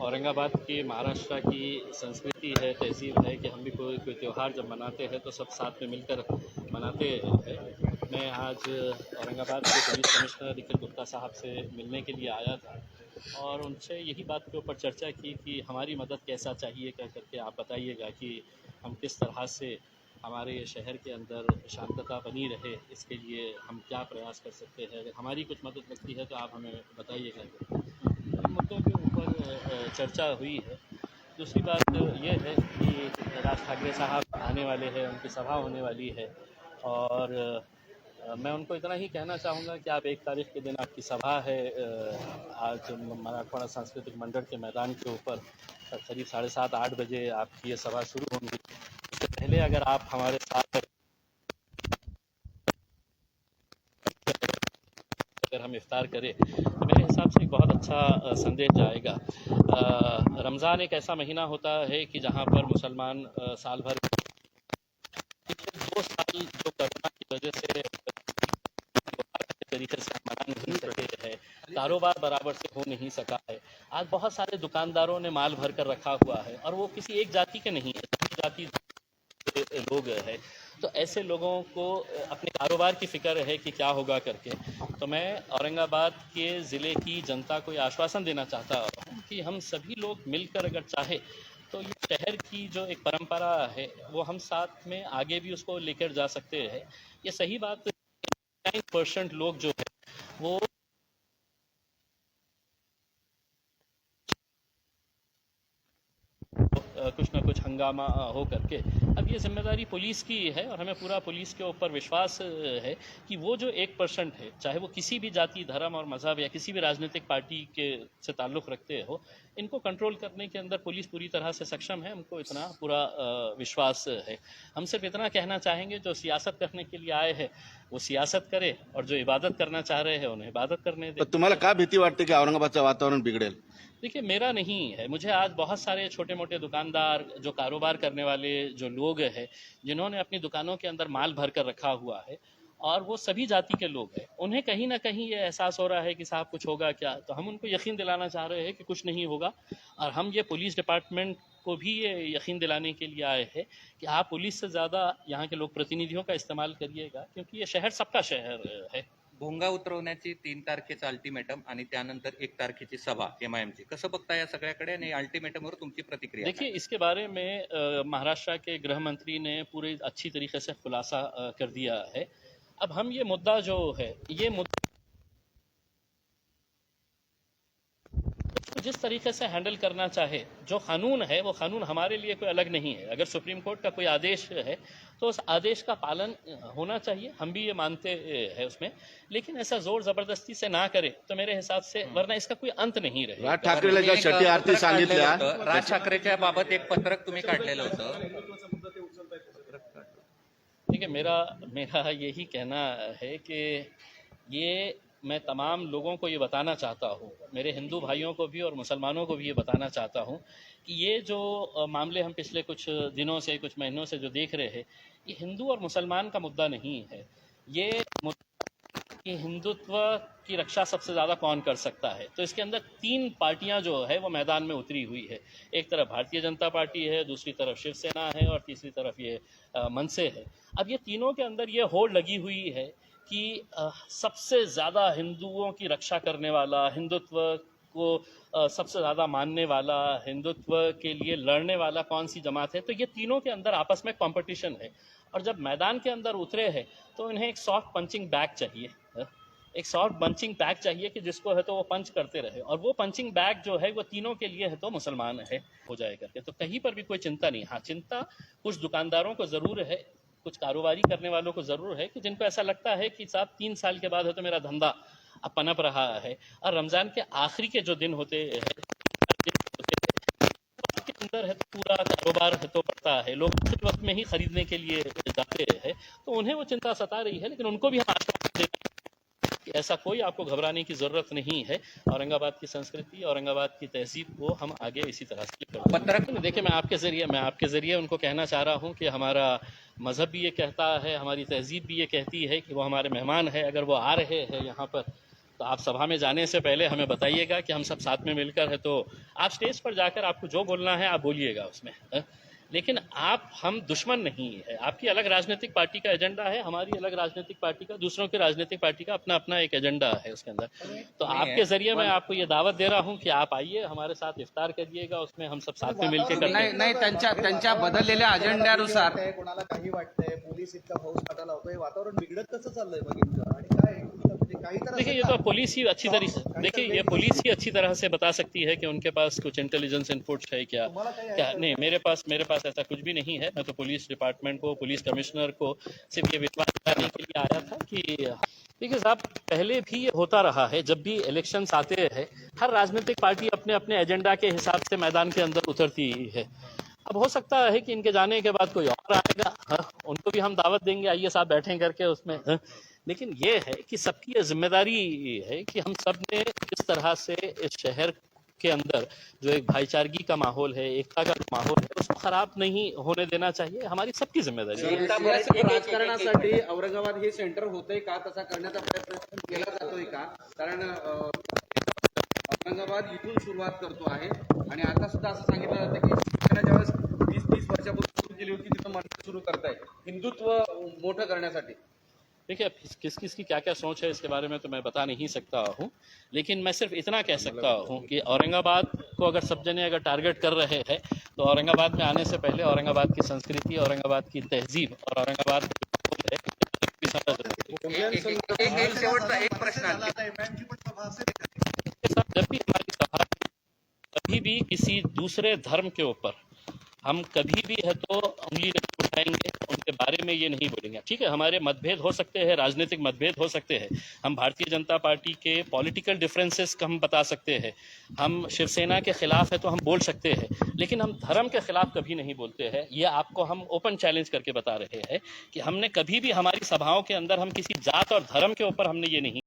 औरंगाबाद की महाराष्ट्र की संस्कृति है, तहज़ीब है कि हम भी कोई त्यौहार जब मनाते हैं तो सब साथ में मिलकर मनाते हैं। मैं आज औरंगाबाद के पुलिस कमिश्नर निखिल गुप्ता साहब से मिलने के लिए आया था और उनसे यही बात के ऊपर चर्चा की कि हमारी मदद कैसा चाहिए, कह करके आप बताइएगा कि हम किस तरह से हमारे शहर के अंदर शांतता बनी रहे, इसके लिए हम क्या प्रयास कर सकते हैं। अगर हमारी कुछ मदद लगती है तो आप हमें बताइएगा। इन मुद्दों के ऊपर चर्चा हुई है। दूसरी बात ये है कि राज ठाकरे साहब आने वाले हैं, उनकी सभा होने वाली है और मैं उनको इतना ही कहना चाहूँगा कि आप 1 तारीख के दिन आपकी सभा है आज मराठवाड़ा सांस्कृतिक मंडल के मैदान के ऊपर करीब 7:30-8 बजे आपकी ये सभा शुरू होंगी। इससे पहले अगर आप हमारे साथ अगर हम इफ्तार करें तो मेरे हिसाब से एक बहुत अच्छा संदेश जाएगा। रमज़ान एक ऐसा महीना होता है कि जहाँ पर मुसलमान साल भर 2 साल जो कोरोना की वजह से तरीके से मना नहीं सके है, कारोबार बराबर से हो नहीं सका है। आज बहुत सारे दुकानदारों ने माल भर कर रखा हुआ है और वो किसी एक जाति के नहीं है, सभी जाति लोग है। तो ऐसे लोगों को अपने कारोबार की फ़िक्र है कि क्या होगा करके। तो मैं औरंगाबाद के ज़िले की जनता को ये आश्वासन देना चाहता हूँ कि हम सभी लोग मिलकर अगर चाहे तो ये शहर की जो एक परंपरा है वो हम साथ में आगे भी उसको लेकर जा सकते हैं। ये सही बात 9% लोग जो है वो कुछ ना कुछ हंगामा हो करके। अब ये जिम्मेदारी पुलिस की है और हमें पूरा पुलिस के ऊपर विश्वास है कि वो जो 1% है, चाहे वो किसी भी जाति, धर्म और मज़हब या किसी भी राजनीतिक पार्टी के से ताल्लुक़ रखते हो, इनको कंट्रोल करने के अंदर पुलिस पूरी तरह से सक्षम है। हमको इतना पूरा विश्वास है। हम सिर्फ इतना कहना चाहेंगे, जो सियासत करने के लिए आए हैं वो सियासत करे और जो इबादत करना चाह रहे हैं उन्हें इबादत करने दें। तुम्हाला का भीती वाटते की औरंगाबादचं वातावरण बिघडेल? देखिए, मेरा नहीं है। मुझे आज बहुत सारे छोटे मोटे दुकानदार, जो कारोबार करने वाले जो लोग हैं, जिन्होंने अपनी दुकानों के अंदर माल भर कर रखा हुआ है और वो सभी जाति के लोग हैं, उन्हें कहीं ना कहीं ये एहसास हो रहा है कि साहब कुछ होगा क्या। तो हम उनको यकीन दिलाना चाह रहे हैं कि कुछ नहीं होगा और हम ये पुलिस डिपार्टमेंट को भी ये यकीन दिलाने के लिए आए हैं कि आप पुलिस से ज़्यादा यहाँ के लोक प्रतिनिधियों का इस्तेमाल करिएगा, क्योंकि ये शहर सबका शहर है। भोंगा उतरवण्याची 3 तारखेचा अल्टिमेटम आणि त्यानंतर 1 तारखेची सभा MIMची, कसं बघता या सगळ्याकडे आणि अल्टिमेटमवर तुमची प्रतिक्रिया? देखिए, इसके बारे में महाराष्ट्र के गृह मंत्री ने पूरी अच्छी तरीके से खुलासा कर दिया है। अब हम ये मुद्दा जो है, ये मुद्दा जिस तरीके से हैंडल करना चाहे, जो कानून है वो कानून हमारे लिए कोई अलग नहीं है। अगर सुप्रीम कोर्ट का कोई आदेश है तो उस आदेश का पालन होना चाहिए, हम भी ये मानते हैं उसमें, लेकिन ऐसा जोर जबरदस्ती से ना करे तो मेरे हिसाब से, वरना इसका कोई अंत नहीं रहे। राज ठाकरेला ज्या छठी आरती सांगितल्या, राज ठाकरेच्या बाबत एक पत्रक तुम्ही काढलेलं होतं। देखिए, मेरा यही कहना है कि ये मैं तमाम लोगों को ये बताना चाहता हूँ, मेरे हिंदू भाइयों को भी और मुसलमानों को भी ये बताना चाहता हूँ कि ये जो मामले हम पिछले कुछ दिनों से, कुछ महीनों से जो देख रहे हैं, ये हिंदू और मुसलमान का मुद्दा नहीं है। ये मुद्दा कि हिंदुत्व की रक्षा सबसे ज़्यादा कौन कर सकता है। तो इसके अंदर 3 पार्टियां जो है वो मैदान में उतरी हुई है। एक तरफ भारतीय जनता पार्टी है, दूसरी तरफ शिवसेना है और तीसरी तरफ ये मनसे है। अब ये तीनों के अंदर ये होड़ लगी हुई है कि सबसे ज़्यादा हिंदुओं की रक्षा करने वाला, हिंदुत्व को सबसे ज़्यादा मानने वाला, हिंदुत्व के लिए लड़ने वाला कौन सी जमात है। तो ये तीनों के अंदर आपस में कंपटीशन है और जब मैदान के अंदर उतरे हैं तो इन्हें एक सॉफ्ट पंचिंग बैग चाहिए, एक सॉफ्ट पंचिंग बैग चाहिए कि जिसको है तो वो पंच करते रहे, और वो पंचिंग बैग जो है वो तीनों के लिए है तो मुसलमान है हो जाए करके। तो कहीं पर भी कोई चिंता नहीं। हाँ, चिंता कुछ दुकानदारों को ज़रूर है, कुछ कारोबारी करने वालों को ज़रूर है कि जिनको ऐसा लगता है कि साहब 3 साल के बाद है तो मेरा धंधा अब पनप रहा है, और रमज़ान के आखिरी के जो दिन होते हैं के अंदर है तो पूरा कारोबार है तो बढ़ता है, लोग उस वक्त में ही खरीदने के लिए जाते हैं, तो उन्हें वो चिंता सता रही है। लेकिन उनको भी हम आश्वासन देते हैं कि ऐसा कोई आपको घबराने की ज़रूरत नहीं है। औरंगाबाद की संस्कृति, औरंगाबाद की तहजीब को हम आगे इसी तरह से करते हैं। देखिए, मैं आपके ज़रिए उनको कहना चाह रहा हूँ कि हमारा मज़हब भी ये कहता है, हमारी तहजीब भी ये कहती है कि वो हमारे मेहमान है। अगर वो आ रहे हैं यहाँ पर तो आप सभा में जाने से पहले हमें बताइएगा कि हम सब साथ में मिलकर है, तो आप स्टेज पर जाकर आपको जो बोलना है आप बोलिएगा उसमें, लेकिन हम दुश्मन नहीं है। आपकी अलग राजनीतिक पार्टी का एजेंडा है, हमारी अलग राजनीतिक पार्टी का, दूसरों की राजनीतिक पार्टी का अपना अपना एक एजेंडा है उसके अंदर। तो आपके जरिए मैं आपको ये दावत दे रहा हूँ कि आप आइए, हमारे साथ इफ्तार करिएगा, उसमें हम सब साथ में मिलकर करते हैं। नाही त्यांच्या बदललेल्या अजेंड्यानुसार कोणाला काही वाटतंय, पोलीस इतका फौज फाटा लावतोय, वातावरण बिघडत कसं चाललंय बघितलं आणि काय म्हणजे काही तर देखिए, ये तो पुलिस ही अच्छी तरह से, देखिए ये पुलिस ही अच्छी तरह से बता सकती है कि उनके पास कुछ इंटेलिजेंस इनपुट्स है क्या नहीं। मेरे पास ऐसा कुछ भी नहीं है। मैं तो पुलिस डिपार्टमेंट को, पुलिस कमिश्नर को सिर्फ ये विश्वास दिलाने के लिए आया था कि देखिए साहब, पहले भी ये होता रहा है, जब भी इलेक्शंस आते हैं हर राजनीतिक पार्टी अपने अपने एजेंडा के हिसाब से मैदान के अंदर उतरती है। अब हो सकता है कि इनके जाने के बाद कोई और आएगा, उनको भी हम दावत देंगे, आइए साहब बैठें करके उसमें, लेकिन ये है कि सबकी ये जिम्मेदारी है कि हम सब ने इस तरह से इस शहर के अंदर जो एक भाईचारगी का माहौल है, एकता का माहौल है, उसको खराब नहीं होने देना चाहिए। हमारी सबकी जिम्मेदारी है। राजकारणासाठी औरंगाबाद हे सेंटर होतंय का, तसा करण्याचा प्रयत्न केला जातोय का? कारण औरंगाबाद इथून सुरुवात करतो आहे आणि आता सुद्धा असं सांगितलं जातं की शिवसेना ज्यावेळेस 20-30 वर्षापूर्वी सुरू केली होती तिथं मंदिर सुरू करताय हिंदुत्व मोठं करण्यासाठी। देखिए, किस किस की क्या क्या सोच है इसके बारे में तो मैं बता नहीं सकता हूँ, लेकिन मैं सिर्फ इतना कह सकता हूँ कि औरंगाबाद को अगर सब जने अगर टारगेट कर रहे हैं तो औरंगाबाद में आने से पहले औरंगाबाद की संस्कृति, औरंगाबाद की तहजीब और औरंगाबाद की समझ एक शेवटचा एक प्रश्न जब भी हमारी सभा, कभी भी किसी दूसरे धर्म के ऊपर हम कभी भी है तो उंगली नहीं उठाएंगे, उनके बारे में ये नहीं बोलेंगे। ठीक है, हमारे मतभेद हो सकते हैं, राजनीतिक मतभेद हो सकते हैं, हम भारतीय जनता पार्टी के पॉलिटिकल डिफरेंसेस का हम बता सकते हैं, हम शिवसेना के खिलाफ है तो हम बोल सकते हैं, लेकिन हम धर्म के खिलाफ कभी नहीं बोलते हैं। ये आपको हम ओपन चैलेंज करके बता रहे हैं कि हमने कभी भी हमारी सभाओं के अंदर हम किसी जात और धर्म के ऊपर हमने ये नहीं